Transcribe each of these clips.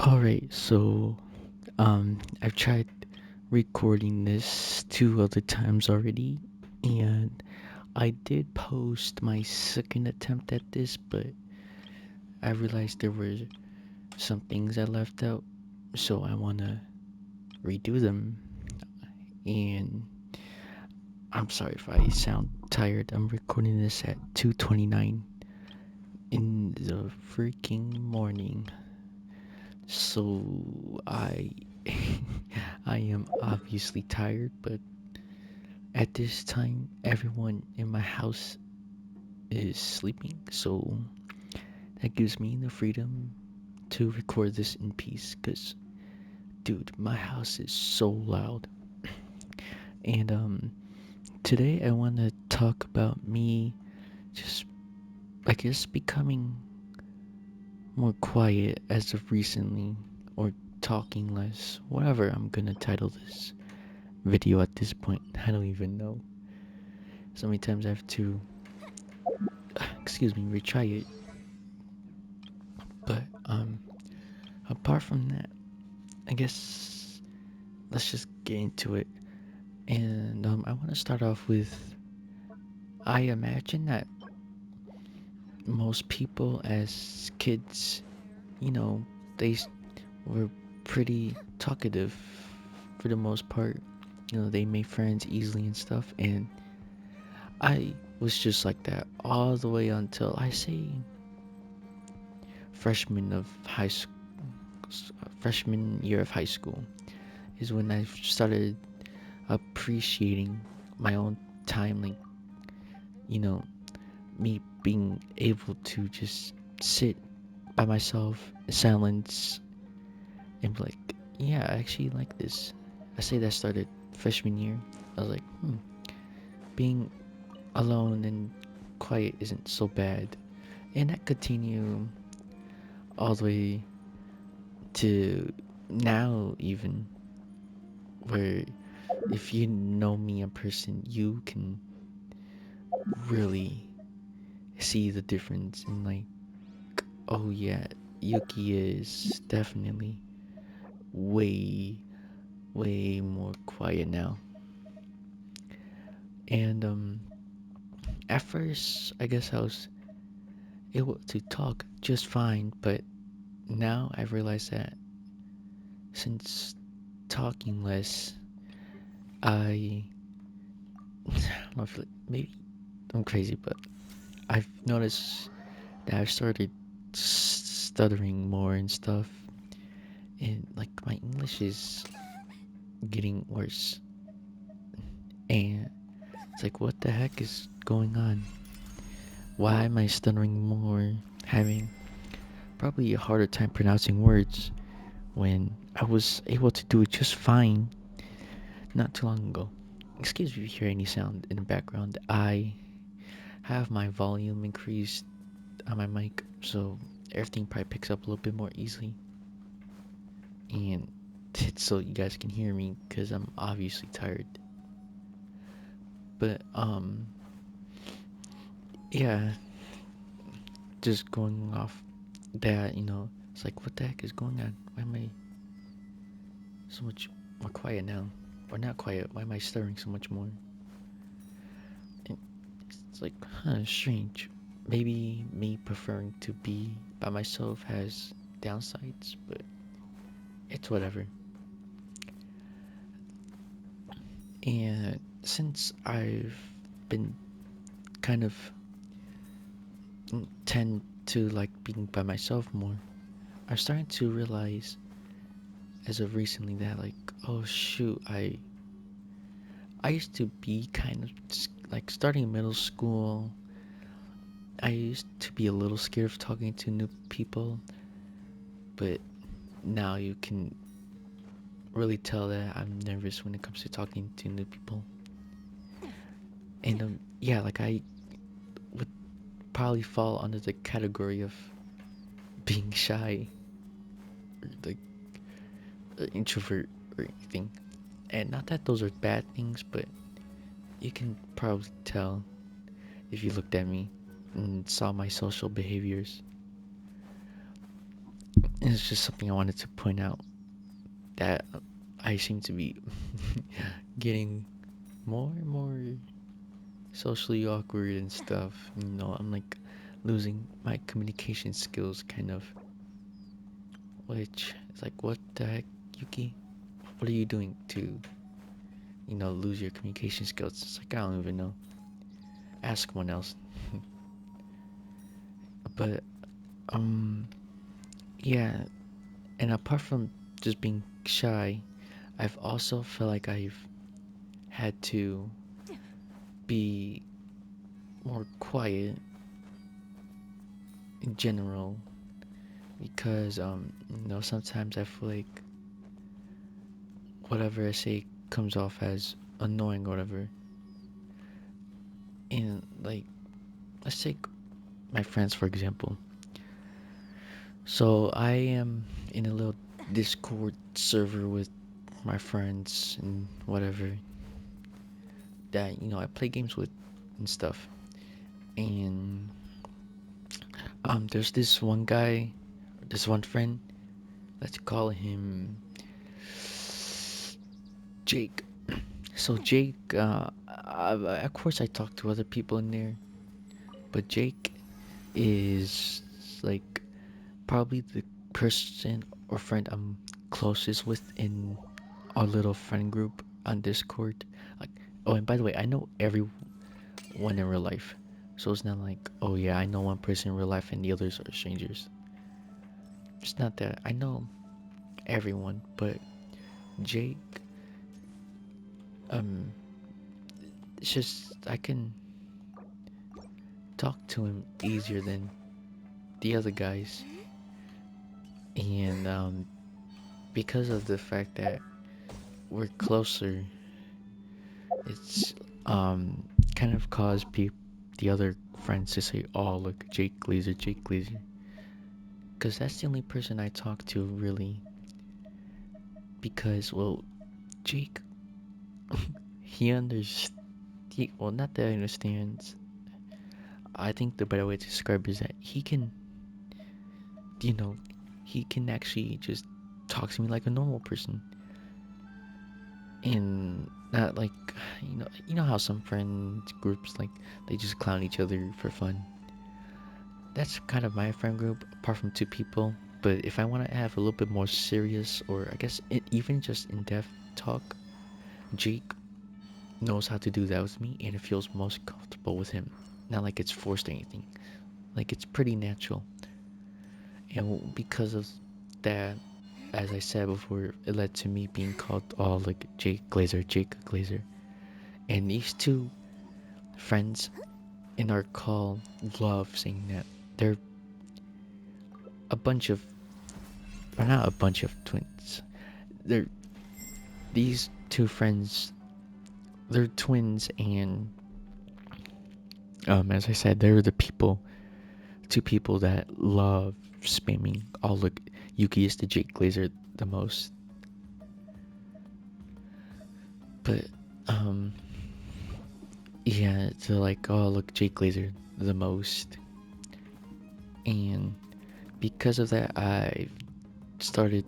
Alright, so I've tried recording this two other times already, and I did post my second attempt at this, but I realized there were some things I left out, so I wanna redo them. And I'm sorry if I sound tired. I'm recording this at 2:29 in the freaking morning. So I am obviously tired, but at this time everyone in my house is sleeping, so that gives me the freedom to record this in peace cuz dude, my house is so loud. And today I want to talk about me just I guess becoming more quiet as of recently, or talking less, whatever I'm going to title this video at this point. I don't even know. So many times I have to, excuse me, retry it. But apart from that, I guess let's just get into it. And I want to start off with I imagine that most people as kids, you know, they were pretty talkative for the most part. You know, they made friends easily and stuff. And I was just like that all the way until I say freshman of high school, freshman year of high school is when I started appreciating my own time, like, you know, me being able to just sit by myself in silence and be like, yeah, I actually like this. I say that started freshman year. I was like, being alone and quiet isn't so bad. And that continued all the way to now, even, where if you know me in person, you can really see the difference in, like, oh yeah, Yuki is definitely way, way more quiet now. And at first, I guess I was able to talk just fine, but now I realize that since talking less, I don't know if maybe I'm crazy, but I've noticed that I've started stuttering more and stuff, and like my English is getting worse. And it's like, what the heck is going on? Why am I stuttering more? Having probably a harder time pronouncing words when I was able to do it just fine not too long ago. Excuse me if you hear any sound in the background. I have my volume increased on my mic, so everything probably picks up a little bit more easily. And it's so you guys can hear me because I'm obviously tired. But yeah, just going off that, it's like, what the heck is going on? Why am I so much more quiet now? Or not quiet, why am I stirring so much more? And it's like, strange. Maybe me preferring to be by myself has downsides, but it's whatever. And since I've been kind of tend to like being by myself more, I'm starting to realize as of recently that, like, oh shoot, I used to be kind of like starting middle school. I used to be a little scared of talking to new people, but now you can really tell that I'm nervous when it comes to talking to new people. And yeah, like I would probably fall under the category of being shy, or like introvert or anything. And not that those are bad things, but you can probably tell if you looked at me and saw my social behaviors. And it's just something I wanted to point out that I seem to be getting more and more socially awkward and stuff. I'm like losing my communication skills, kind of. Which is like, what the heck, Yuki? What are you doing to, lose your communication skills? It's like, I don't even know. Ask someone else. But, um, yeah. And apart from just being shy, I've also felt like I've had to be more quiet in general because sometimes I feel like whatever I say comes off as annoying or whatever. And like, let's take my friends for example. So I am in a little Discord server with my friends and whatever that I play games with and stuff. And there's this one guy, this one friend. Let's call him Jake. So Jake, of course I talk to other people in there, but Jake is like probably the person or friend I'm closest with in our little friend group on Discord. Like, oh, and by the way, I know everyone in real life, so it's not like, oh yeah, I know one person in real life and the others are strangers. It's not that. I know everyone, but Jake, um, it's just I can talk to him easier than the other guys, and because of the fact that we're closer, it's kind of caused the other friends to say, "Oh, look, Jake Glazer, Jake Glazer," because that's the only person I talk to really. Because well, Jake, he understands. Well, not that he understands. I think the better way to describe it is that he can, you know, he can actually just talk to me like a normal person, and not like, you know how some friend groups like they just clown each other for fun. That's kind of my friend group, apart from two people. But if I want to have a little bit more serious, or I guess even just in-depth talk, Jake knows how to do that with me, and it feels most comfortable with him. Not like it's forced or anything. Like it's pretty natural. And because of that, as I said before, it led to me being called all like Jake Glazer, Jake Glazer. And these two friends in our call love saying that. They're a bunch of, or not a bunch of twins. They're these two friends. They're twins, and as I said, they're the two people that love spamming all look Yuki is the Jake Glazer the most. But yeah, they're like, oh look, Jake Glazer the most. And because of that, I started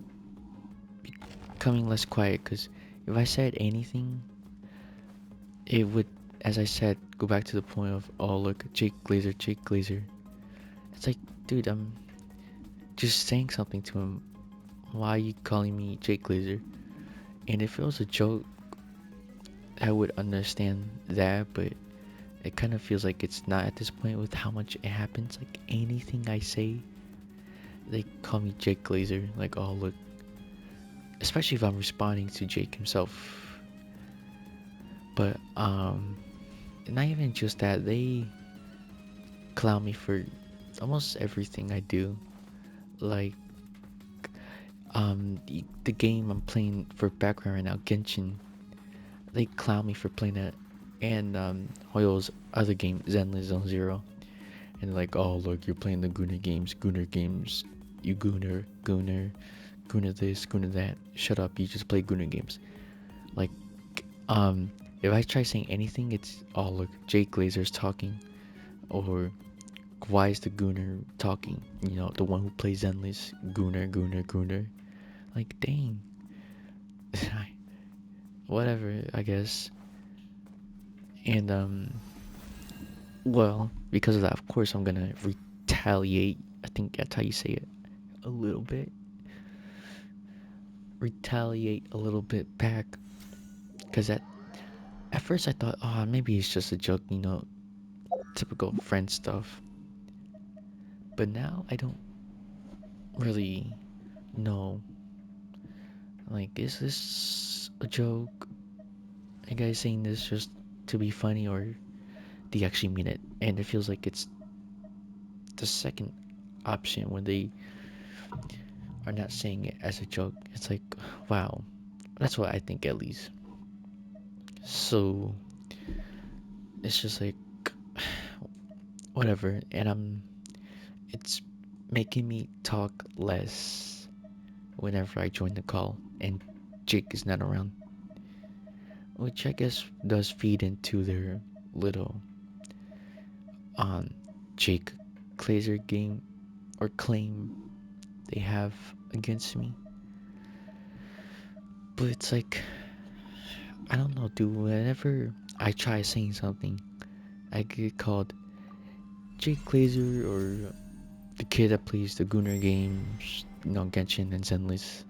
becoming less quiet, because if I said anything, it would, as I said, go back to the point of, oh look, Jake Glazer, Jake Glazer. It's like, dude, I'm just saying something to him. Why are you calling me Jake Glazer? And if it was a joke, I would understand that, but it kind of feels like it's not at this point with how much it happens. Like anything I say, they call me Jake Glazer. Like, oh look, especially if I'm responding to Jake himself. But not even just that, they clown me for almost everything I do. Like the game I'm playing for background right now, Genshin, they clown me for playing it, and Hoyo's other game, Zenless Zone Zero, and like, oh look, you're playing the Gunner games, you Gunner this, Gunner that. Shut up, you just play Gunner games. Like, if I try saying anything, it's, oh look, Jake Glazer's talking, or why is the Gooner talking? You know, the one who plays endless Gooner, Gooner, Gooner. Like, dang. Whatever, I guess. And well, because of that, of course, I'm gonna retaliate. I think that's how you say it. A little bit. Retaliate a little bit back. Because at first I thought, oh, maybe it's just a joke, you know, typical friend stuff. But now I don't really know. Like, is this a joke? Are you guys saying this just to be funny, or do you actually mean it? And it feels like it's the second option when they are not saying it as a joke. It's like, wow, that's what I think at least. So it's just like whatever, and it's making me talk less whenever I join the call and Jake is not around, which I guess does feed into their little um Jake Glazer game or claim they have against me. But it's like, I don't know, dude. Whenever I try saying something, I get called Jake Glazer or the kid that plays the Gunner games, you know, Genshin and Zenless.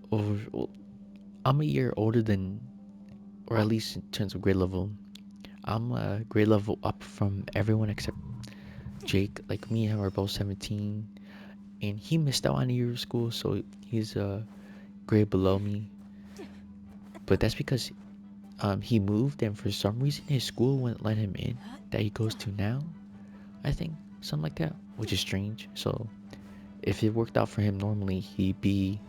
Or well, I'm a year older than, or at least in terms of grade level, I'm a grade level up from everyone except Jake. Like me and him are both 17, and he missed out on a year of school, so he's a grade below me. But that's because he moved, and for some reason his school wouldn't let him in that he goes to now. I think something like that, which is strange. So if it worked out for him normally, he'd be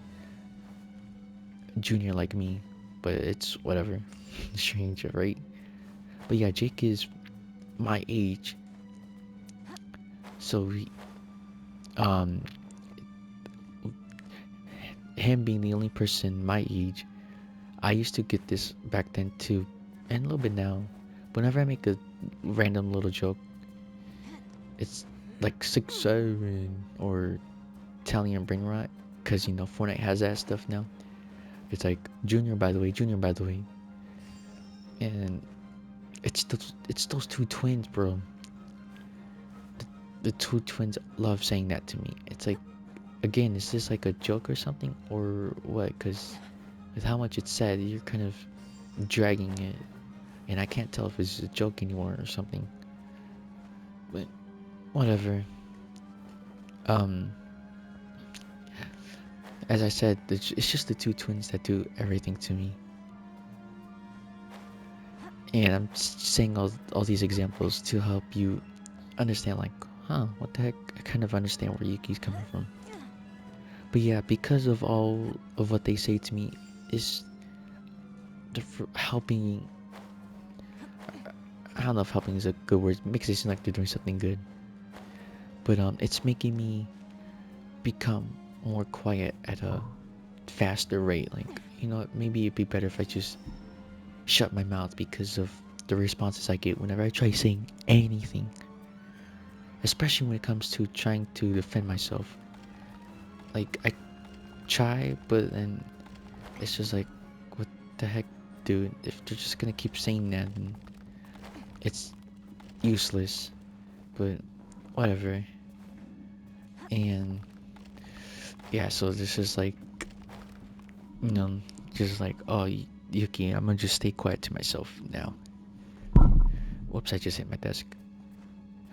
junior like me. But it's whatever. Strange, right? But yeah, Jake is my age, so um, him being the only person my age, I used to get this back then too, and a little bit now. Whenever I make a random little joke, it's like 6'7" or Italian brain rot, because you know Fortnite has that stuff now. It's like Junior, by the way, Junior, by the way, and it's those two twins, bro. The two twins love saying that to me. It's like, again, is this like a joke or something, or what? Because with how much it's said, you're kind of dragging it, and I can't tell if it's a joke anymore or something. But whatever. Um, as I said, it's just the two twins that do everything to me. And I'm saying all these examples to help you understand, like, huh, what the heck? I kind of understand where Yuki's coming from. But yeah, because of all of what they say to me, is helping. I don't know if helping is a good word. It makes it seem like they're doing something good. But it's making me become more quiet at a faster rate. Like, you know, maybe it'd be better if I just shut my mouth because of the responses I get whenever I try saying anything. Especially when it comes to trying to defend myself. Like, I try, but then it's just like, what the heck, dude? If they're just gonna keep saying that, then it's useless. But whatever. And yeah, so this is like, you know, just like, oh, Yuki, I'm gonna just stay quiet to myself now. Whoops, I just hit my desk.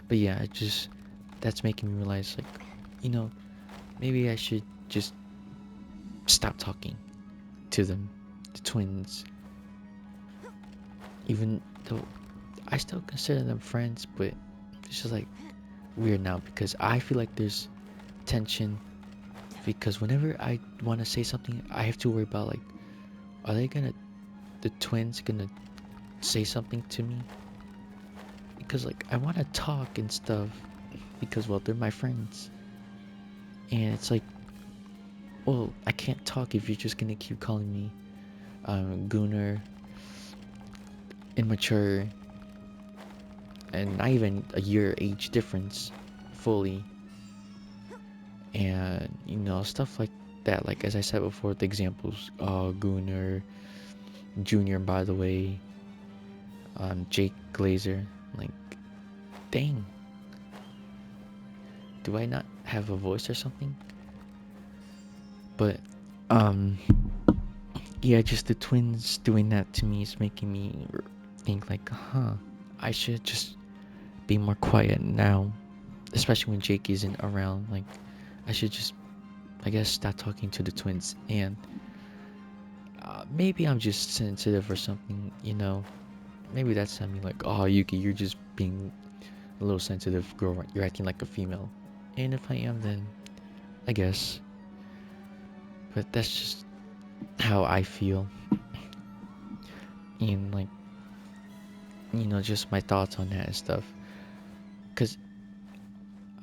But yeah, that's making me realize, like, you know, maybe I should just stop talking to them, the twins. Even though I still consider them friends, but it's just like weird now because I feel like there's tension, because whenever I want to say something, I have to worry about, like, are the twins gonna say something to me? Because, like, I want to talk and stuff because, well, they're my friends. And it's like, well, I can't talk if you're just gonna keep calling me gooner, immature, and not even a year age difference fully. And stuff like that, like as I said before, the examples, Gunnar Junior, by the way, Jake Glazer. Like, dang, do I not have a voice or something? But um yeah, just the twins doing that to me is making me think like, I should just be more quiet now, especially when Jake isn't around. Like, I should just, I guess, stop talking to the twins. And maybe I'm just sensitive or something, maybe that's I mean, like, oh, Yuki, you're just being a little sensitive girl, you're acting like a female. And if I am, then I guess. But that's just how I feel. And like, just my thoughts on that and stuff. Cause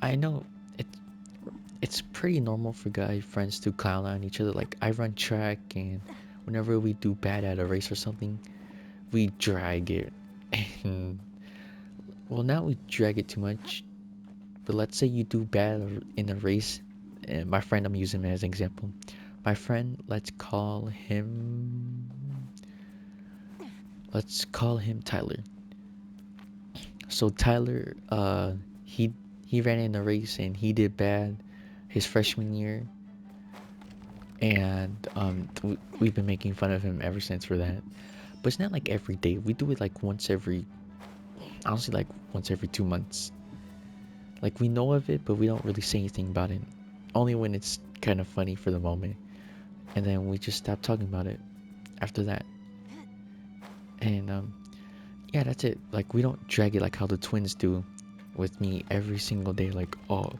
I know it it's pretty normal for guy friends to clown on each other. Like, I run track, and whenever we do bad at a race or something, we drag it. And well, now we drag it too much. But let's say you do bad in a race, and my friend, I'm using him as an example. My friend, let's call him Tyler. So Tyler, he ran in a race and he did bad his freshman year, and we've been making fun of him ever since for that. But it's not like every day. We do it like honestly, like once every 2 months. Like, we know of it, but we don't really say anything about it. Only when it's kind of funny for the moment, and then we just stop talking about it after that. And yeah, that's it. Like, we don't drag it like how the twins do with me every single day. Like, oh,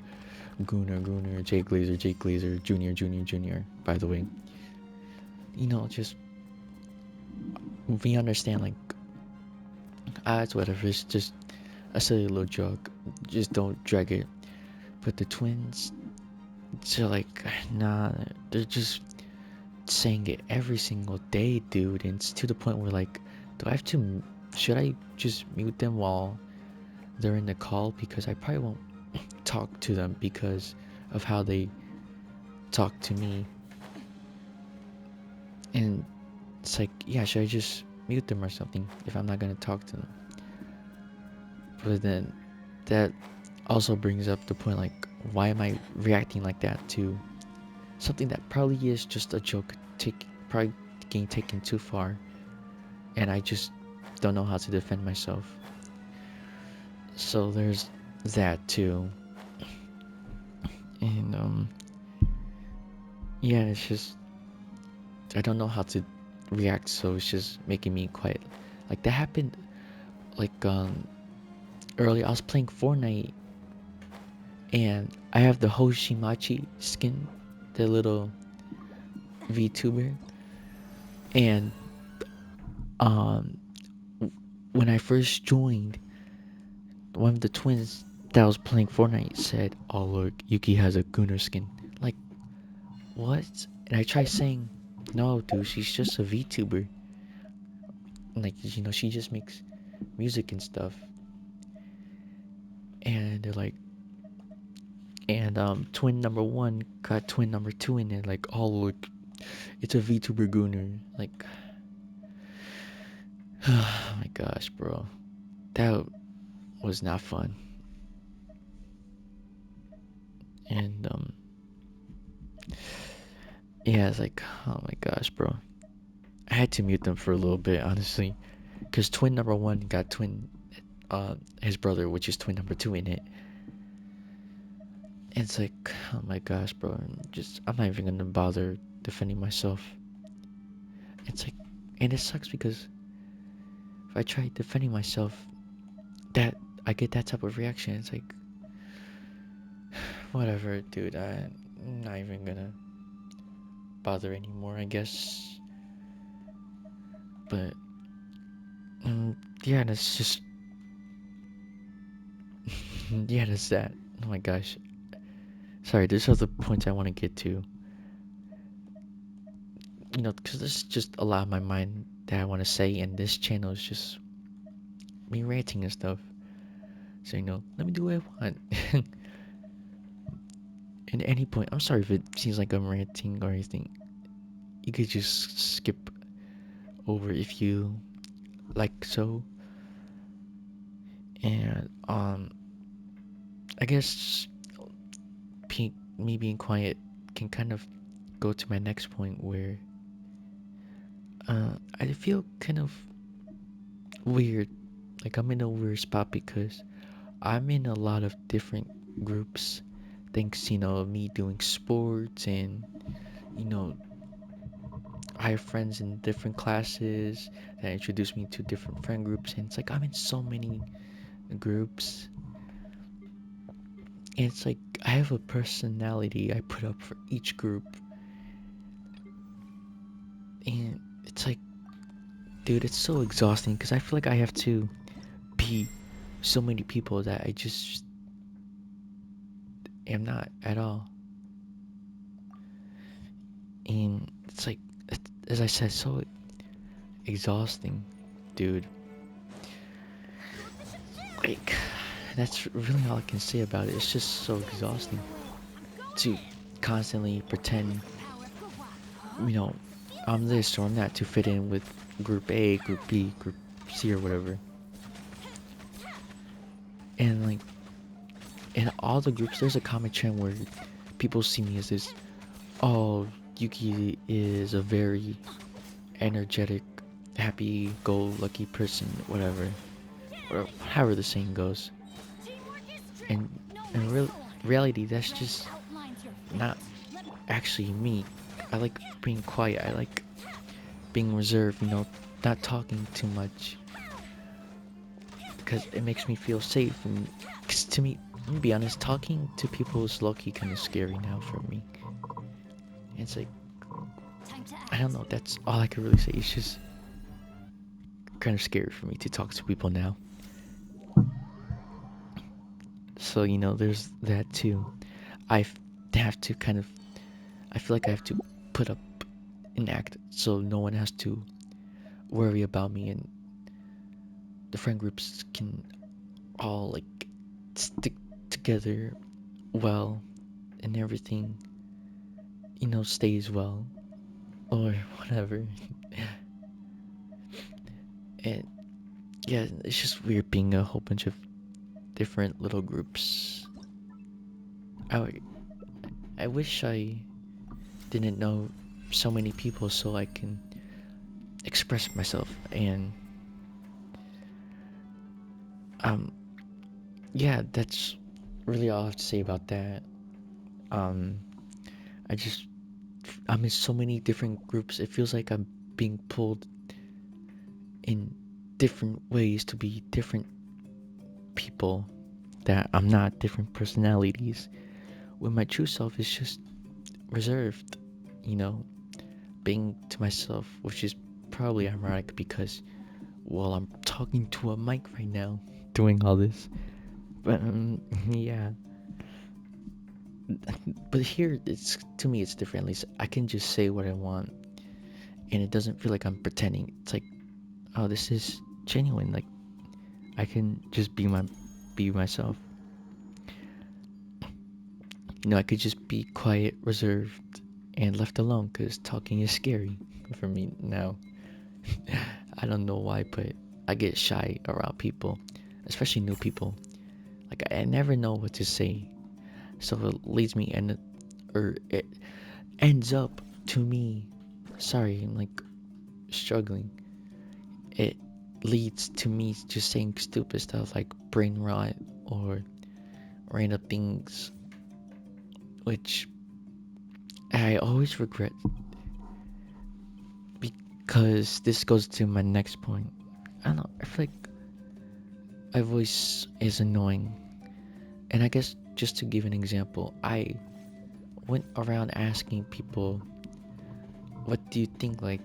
Gunnar, Jake Glazer, Junior. By the way, just we understand. Like, it's whatever. It's just a silly little joke. Just don't drag it. But the twins, they're like, nah, they're just saying it every single day, dude. And it's to the point where, like, should I just mute them while they're in the call? Because I probably won't talk to them because of how they talk to me. And it's like, yeah, should I just mute them or something if I'm not gonna talk to them? But then that also brings up the point, like, why am I reacting like that to something that probably is just a joke, probably getting taken too far, and I just don't know how to defend myself. So there's that too. And yeah, it's just I don't know how to react, so it's just making me quiet. Like, that happened, like, earlier I was playing Fortnite, and I have the Hoshimachi skin, the little VTuber. And um when I first joined, one of the twins that was playing Fortnite said, "Oh, look, Yuki has a Gunner skin." Like, what? And I tried saying, "No, dude, she's just a VTuber. Like, she just makes music and stuff." And they're like, and twin number one got twin number two in it. Like, "Oh, look, it's a VTuber Gunner." Like, oh my gosh, bro, that was not fun. And yeah, it's like, oh my gosh, bro. I had to mute them for a little bit, honestly, because twin number one got his brother, which is twin number two in it. And it's like, oh my gosh, bro. I'm not even gonna bother defending myself. It's like, and it sucks because if I try defending myself, that I get that type of reaction. It's like, whatever, dude. I'm not even gonna bother anymore, I guess. But yeah, that's just yeah, that's that. Oh my gosh. Sorry, there's other points I want to get to. Because there's just a lot of my mind that I want to say, and this channel is just me ranting and stuff. So let me do what I want. At any point, I'm sorry if it seems like I'm ranting or anything. You could just skip over if you like so. And I guess me being quiet can kind of go to my next point where I feel kind of weird. Like I'm in a weird spot because I'm in a lot of different groups. Thanks, me doing sports and you know I have friends in different classes that introduce me to different friend groups, and it's like I'm in so many groups. And it's like I have a personality I put up for each group, and it's like, dude, it's so exhausting because I feel like I have to be so many people that I just am not at all. And it's like, as I said, so exhausting, dude. Like, that's really all I can say about it. It's just so exhausting to constantly pretend, you know, I'm this or I'm that to fit in with group A, group B, group C, or whatever. And like, in all the groups, there's a common trend where people see me as this, oh, Yuki is a very energetic, happy-go-lucky person, whatever, or however the saying goes. And in reality, that's just not actually me. I like being quiet. I like being reserved, not talking too much because it makes me feel safe. And 'cause to me, let me be honest, talking to people is low-key kind of scary now for me. It's like, I don't know, that's all I can really say. It's just kind of scary for me to talk to people now. So, there's that too. I have to kind of, I feel like I have to put up an act so no one has to worry about me, and the friend groups can all like stick together well, and everything, stays well or whatever. And yeah, it's just weird being a whole bunch of different little groups. I, I wish I didn't know so many people so I can express myself. And um yeah, that's really all I have to say about that. um I just I'm in so many different groups. It feels like I'm being pulled in different ways to be different people that I'm not, different personalities, when my true self is just reserved, you know being to myself, which is probably ironic because, well, I'm talking to a mic right now, doing all this. But yeah. But here, it's to me, it's different. At least I can just say what I want, and it doesn't feel like I'm pretending. It's like, oh, this is genuine. Like I can just be myself. I could just be quiet, reserved, and left alone because talking is scary for me now. I don't know why, but I get shy around people, especially new people. Like I never know what to say, so it leads me or it ends up to me. Sorry, I'm like struggling. It leads to me just saying stupid stuff like brain rot or random things, which I always regret because this goes to my next point. I don't know. I feel like my voice is annoying, and I guess just to give an example, I went around asking people, "What do you think? Like,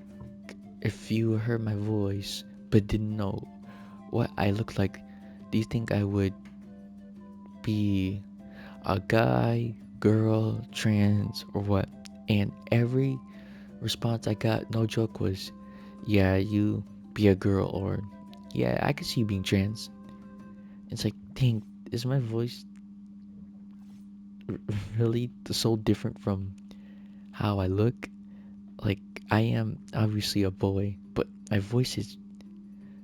if you heard my voice but didn't know what I look like, do you think I would be a guy, girl, trans, or what?" And every response I got, no joke, was, "Yeah, you be a girl," or "Yeah, I could see you being trans." It's like, dang, is my voice really so different from how I look? Like, I am obviously a boy, but my voice is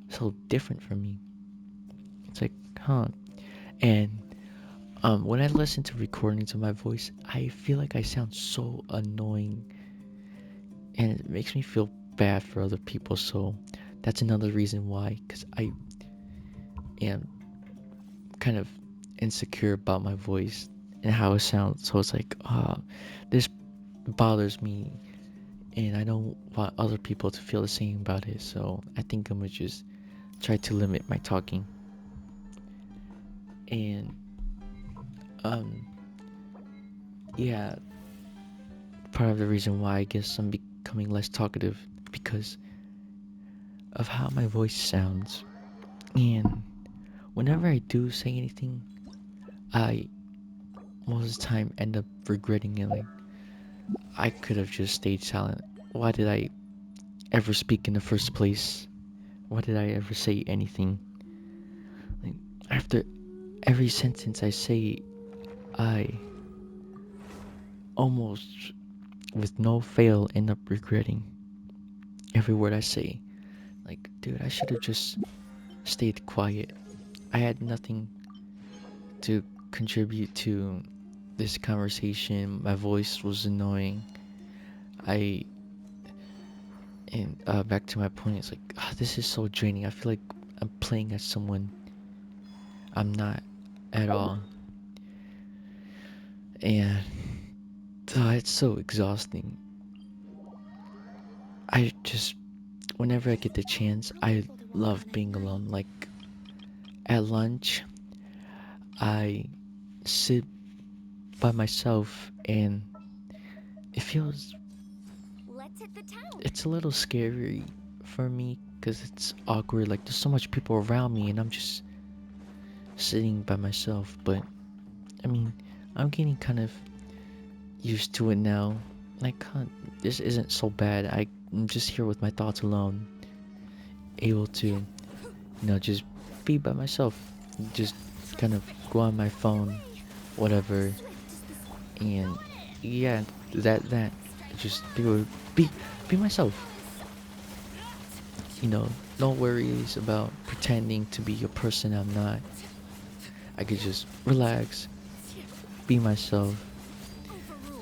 so different from me. It's like, huh? And when I listen to recordings of my voice, I feel like I sound so annoying, and it makes me feel bad for other people. So that's another reason why, because I am kind of insecure about my voice and how it sounds. So it's like, this bothers me, and I don't want other people to feel the same about it. So I think I'm gonna just try to limit my talking. And um, yeah, part of the reason why I guess I'm becoming less talkative because of how my voice sounds. And whenever I do say anything, I most of the time end up regretting it. Like, I could have just stayed silent. Why did I ever speak in the first place? Why did I ever say anything? Like, after every sentence I say, I almost, with no fail, end up regretting every word I say. Like, dude, I should have just stayed quiet. I had nothing to contribute to this conversation. My voice was annoying. I and back to my point, it's like, this is so draining. I feel like I'm playing as someone I'm not at all, and it's so exhausting. I just, whenever I get the chance, I love being alone. Like, at lunch, I sit by myself, and it feels, it's a little scary for me because it's awkward. Like, there's so much people around me, and I'm just sitting by myself. But I mean, I'm getting kind of used to it now. Like, this isn't so bad. I'm just here with my thoughts alone, able to, just be by myself, just kind of go on my phone, whatever, and yeah, that just be be myself. No worries about pretending to be a person I'm not. I could just relax, be myself,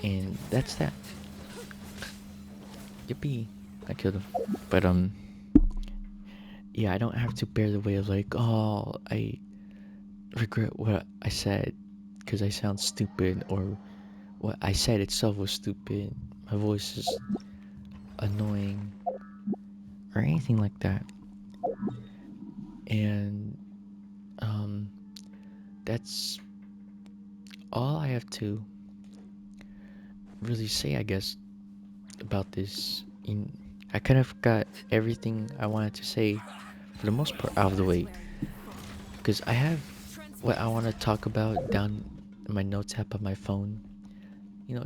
and that's that. Yippee! I killed him. But yeah, I don't have to bear the weight of like, oh, I regret what I said because I sound stupid, or what I said itself was stupid. My voice is annoying, or anything like that. And um, that's all I have to really say, I guess, about this. I kind of got everything I wanted to say for the most part out of the way because I have what I want to talk about down in my notes app on my phone,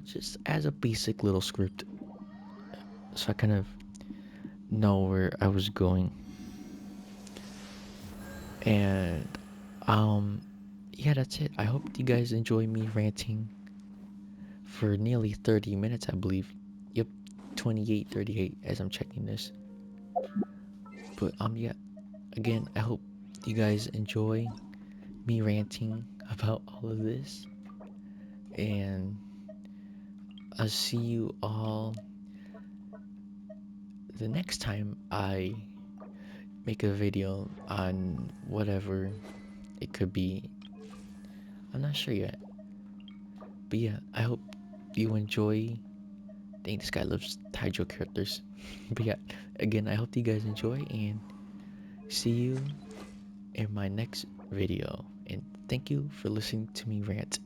just as a basic little script, so I kind of know where I was going. And yeah, that's it. I hope you guys enjoy me ranting for nearly 30 minutes, I believe. Yep, 28:38 as I'm checking this. But yeah, again, I hope you guys enjoy me ranting about all of this. And I'll see you all the next time I make a video on whatever it could be. I'm not sure yet. But yeah, I hope you enjoy. Dang, this guy loves Taijo characters. But yeah, again, I hope you guys enjoy, and see you in my next video. And thank you for listening to me rant.